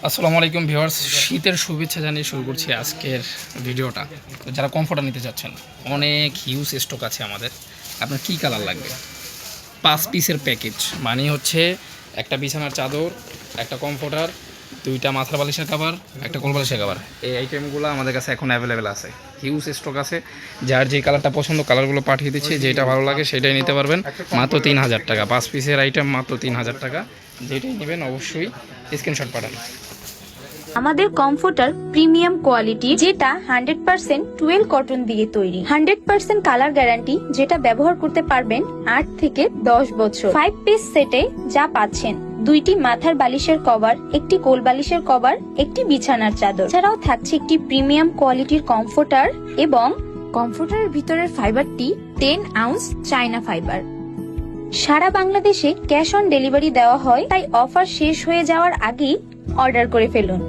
আসসালামু আলাইকুম ভিউয়ার্স, শীতের শুভেচ্ছা জানিয়ে শুরু করছি আজকের ভিডিওটা। তো যারা কমফোর্টার নিতে চাচ্ছেন, অনেক হিউজ স্টক আছে আমাদের। আপনার কী কালার লাগবে? 5 পিসের প্যাকেজ, মানে হচ্ছে একটা বিছানার চাদর, একটা কমফোর্টার, 2টা মাথার বালিশের কভার, একটা কোল বালিশের কভার। এই আইটেমগুলো আমাদের কাছে এখন অ্যাভেলেবেল আছে, হিউজ স্টক আছে। যার যে কালারটা পছন্দ কালারগুলো পাঠিয়ে দিচ্ছি, যেটা ভালো লাগে সেটাই নিতে পারবেন। মাত্র 3000 টাকা, 5 পিসের আইটেম মাত্র 3000 টাকা। যেটাই নেবেন অবশ্যই স্ক্রিনশট পাঠান। আমাদের কমফোর্টার প্রিমিয়াম কোয়ালিটি, যেটা 100% টুয়েল কটন দিয়ে তৈরি। 100% কালার গ্যারান্টি, যেটা ব্যবহার করতে পারবেন 8 থেকে 10 বছর। 5 পিস সেটে যা পাচ্ছেন: 2টি মাথার বালিশের কভার, একটি কোল বালিশের কভার, একটি বিছানার চাদর। ছাড়াও থাকছে একটি প্রিমিয়াম কোয়ালিটির কমফোর্টার, এবং কমফোর্টারের ভিতরের ফাইবারটি 10 আউন্স চায়না ফাইবার। সারা বাংলাদেশে ক্যাশ অন ডেলিভারি দেওয়া হয়, তাই অফার শেষ হয়ে যাওয়ার আগেই অর্ডার করে ফেলুন।